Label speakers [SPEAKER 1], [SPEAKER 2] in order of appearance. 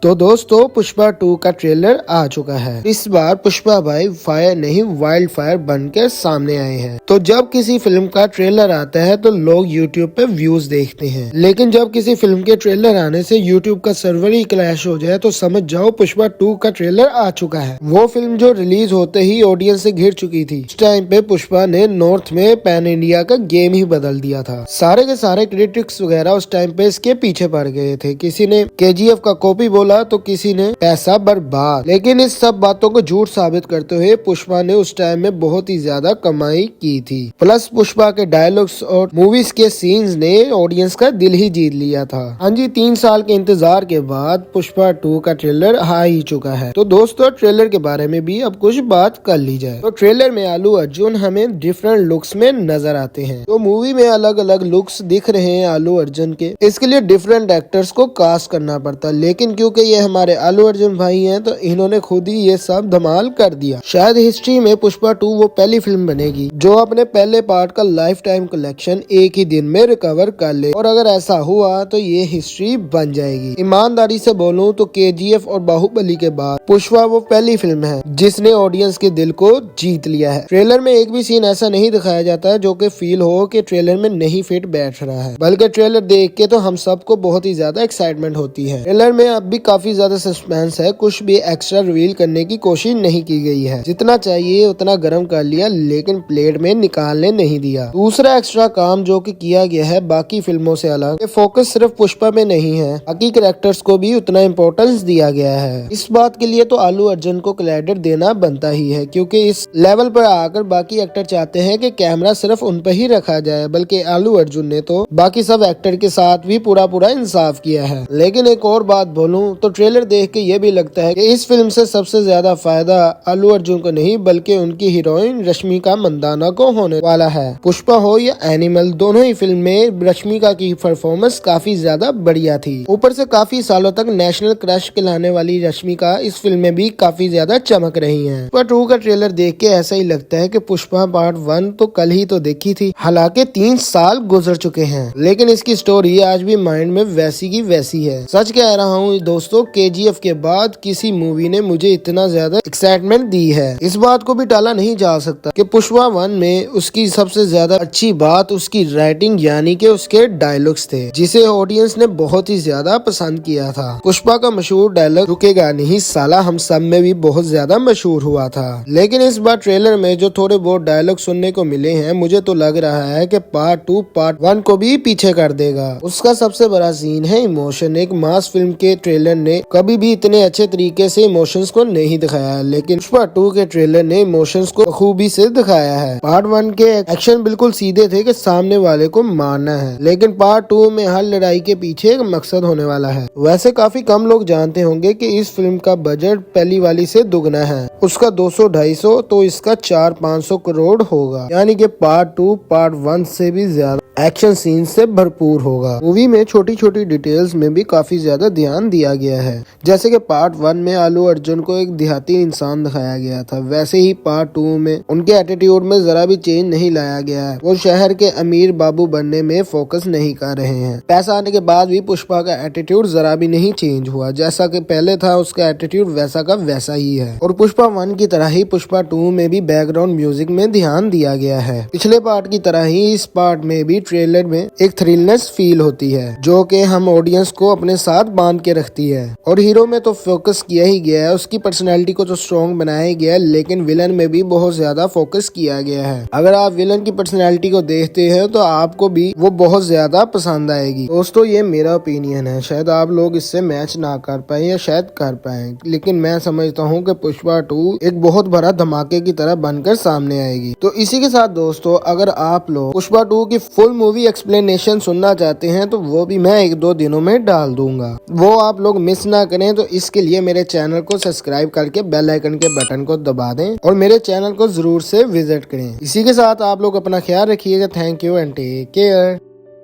[SPEAKER 1] तो दोस्तों पुष्पा 2 का ट्रेलर आ चुका है। इस बार पुष्पा भाई फायर नहीं वाइल्ड फायर बनकर सामने आए हैं। तो जब किसी फिल्म का ट्रेलर आता है तो लोग YouTube पे व्यूज देखते हैं, लेकिन जब किसी फिल्म के ट्रेलर आने से YouTube का सर्वर ही क्रैश हो जाए तो समझ जाओ पुष्पा 2 का ट्रेलर आ चुका है। वो फिल्म जो रिलीज होते ही ऑडियंस से घिर चुकी थी। इस टाइम पे पुष्पा ने नॉर्थ में पैन इंडिया का गेम ही बदल दिया था। सारे के सारे क्रिटिक्स वगैरह उस टाइम पे इसके पीछे पड़ गए थे। किसी ने KGF का कॉपी बोला तो किसी ने पैसा बर्बाद, लेकिन इस सब बातों को झूठ साबित करते हुए पुष्पा ने उस टाइम में बहुत ही ज्यादा कमाई की थी। प्लस पुष्पा के डायलॉग्स और मूवीज के सीन्स ने ऑडियंस का दिल ही जीत लिया था। हाँ जी, 3 साल के इंतजार के बाद पुष्पा 2 का ट्रेलर आ ही चुका है। तो दोस्तों ट्रेलर के बारे में भी अब कुछ बात कर ली जाए। तो ट्रेलर में आलू अर्जुन हमें डिफरेंट लुक्स में नजर आते हैं। तो मूवी में अलग अलग लुक्स दिख रहे हैं आलू अर्जुन के। इसके लिए डिफरेंट एक्टर्स को कास्ट करना पड़ता, लेकिन क्योंकि ये हमारे आलू अर्जुन भाई हैं तो इन्होंने खुद ही ये सब धमाल कर दिया। शायद हिस्ट्री में पुष्पा 2 वो पहली फिल्म बनेगी जो अपने पहले पार्ट का लाइफ टाइम कलेक्शन एक ही दिन में रिकवर कर ले, और अगर ऐसा हुआ तो ये हिस्ट्री बन जाएगी। ईमानदारी से बोलूं तो KGF और बाहुबली के बाद पुष्पा वो पहली फिल्म है जिसने ऑडियंस के दिल को जीत लिया है। ट्रेलर में एक भी सीन ऐसा नहीं दिखाया जाता है जो कि फील हो कि ट्रेलर में नहीं फिट बैठ रहा है, बल्कि ट्रेलर देख के तो हम सबको बहुत ही ज्यादा एक्साइटमेंट होती है। ट्रेलर में अब भी काफी ज्यादा सस्पेंस है, कुछ भी एक्स्ट्रा रिवील करने की कोशिश नहीं की गई है। जितना चाहिए उतना गर्म कर लिया, लेकिन प्लेट में निकालने नहीं दिया। दूसरा एक्स्ट्रा काम जो कि किया गया है बाकी फिल्मों से अलग, फोकस सिर्फ पुष्पा में नहीं है, बाकी कैरेक्टर्स को भी उतना इम्पोर्टेंस दिया गया है। इस बात के लिए तो आलू अर्जुन को क्रेडिट देना बनता ही है, क्योंकि इस लेवल पर आकर बाकी एक्टर चाहते हैं कि कैमरा सिर्फ उन पर ही रखा जाए, बल्कि आलू अर्जुन ने तो बाकी सब एक्टर के साथ भी पूरा इंसाफ किया है। लेकिन एक और बात बोलूं तो ट्रेलर देख के ये भी लगता है कि इस फिल्म से सबसे ज्यादा फायदा आलू अर्जुन को नहीं बल्कि उनकी हीरोइन रश्मिका मंदाना को होने वाला है। पुष्पा हो या एनिमल, दोनों ही फिल्म में रश्मिका की परफॉर्मेंस काफी ज्यादा बढ़िया थी। ऊपर से काफी सालों तक नेशनल क्रश खिलाने वाली रश्मिका इस फिल्म में भी काफी ज्यादा चमक रही है। पुष्पा 2 का ट्रेलर देख के ऐसा ही लगता है कि पुष्पा पार्ट 1 तो कल ही तो देखी थी, हालांकि 3 साल गुजर चुके हैं, लेकिन इसकी स्टोरी आज भी माइंड में वैसी की वैसी है। सच कह रहा हूँ दोस्तों, KGF के बाद किसी मूवी ने मुझे इतना ज्यादा एक्साइटमेंट दी है। इस बात को भी टाला नहीं जा सकता कि पुष्पा 1 में उसकी सबसे ज्यादा अच्छी बात उसकी राइटिंग यानी कि उसके डायलॉग्स थे, जिसे ऑडियंस ने बहुत ही ज्यादा पसंद किया था। पुष्पा का मशहूर डायलॉग रुकेगा नहीं साला हम सब में भी बहुत ज्यादा मशहूर हुआ था। लेकिन इस बार ट्रेलर में जो थोड़े बहुत डायलॉग सुनने को मिले हैं, मुझे तो लग रहा है कि पार्ट 2 पार्ट 1 को भी पीछे कर देगा। उसका सबसे बड़ा सीन है इमोशन। एक मास फिल्म के ट्रेलर ने कभी भी इतने अच्छे तरीके से इमोशंस को नहीं दिखाया, लेकिन पुष्पा 2 के ट्रेलर ने इमोशंस को खूबी से दिखाया है। पार्ट 1 के एक्शन बिल्कुल सीधे थे कि सामने वाले को मारना है, लेकिन पार्ट 2 में हर लड़ाई के पीछे एक मकसद होने वाला है। वैसे काफी कम लोग जानते होंगे कि इस फिल्म का बजट पहली वाली से दुगना है। उसका 200-250 तो इसका 400-500 करोड़ होगा, यानी कि पार्ट 2 पार्ट 1 से भी ज्यादा एक्शन सीन से भरपूर होगा। मूवी में छोटी छोटी डिटेल्स में भी काफी ज्यादा ध्यान दिया गया है। जैसे कि पार्ट 1 में आलू अर्जुन को एक देहाती इंसान दिखाया गया था, वैसे ही पार्ट 2 में उनके एटीट्यूड में जरा भी चेंज नहीं लाया गया है। वो शहर के अमीर बाबू बनने में फोकस नहीं कर रहे हैं। पैसा आने के बाद भी पुष्पा का एटीट्यूड जरा भी नहीं चेंज हुआ, जैसा कि पहले था उसका एटीट्यूड वैसा का वैसा ही है। और पुष्पा 1 की तरह ही पुष्पा 2 में भी बैकग्राउंड म्यूजिक में ध्यान दिया गया है। पिछले पार्ट की तरह ही इस पार्ट में भी ट्रेलर में एक थ्रिलनेस फील होती है, जो कि हम ऑडियंस को अपने साथ बांध के रखती है। और हीरो में तो फोकस किया ही गया है, उसकी पर्सनैलिटी को तो स्ट्रॉन्ग बनाया गया है, लेकिन विलन में भी बहुत ज्यादा फोकस किया गया है। अगर आप विलन की पर्सनैलिटी को देखते हैं तो आपको भी वो बहुत ज्यादा पसंद आएगी। दोस्तों ये मेरा ओपिनियन है, शायद आप लोग इससे मैच ना कर पाए या शायद कर पाए, लेकिन मैं समझता हूँ कि पुष्पा 2 एक बहुत बड़ा धमाके की तरह बनकर सामने आएगी। तो इसी के साथ दोस्तों, अगर आप लोग पुष्पा 2 की फुल मूवी एक्सप्लेनेशन सुनना चाहते हैं तो वो भी मैं 1-2 दिनों में डाल दूंगा, वो आप लोग मिस ना करें। तो इसके लिए मेरे चैनल को सब्सक्राइब करके बेल आइकन के बटन को दबा दें और मेरे चैनल को जरूर से विजिट करें। इसी के साथ आप लोग अपना ख्याल रखिएगा। Thank you and take care.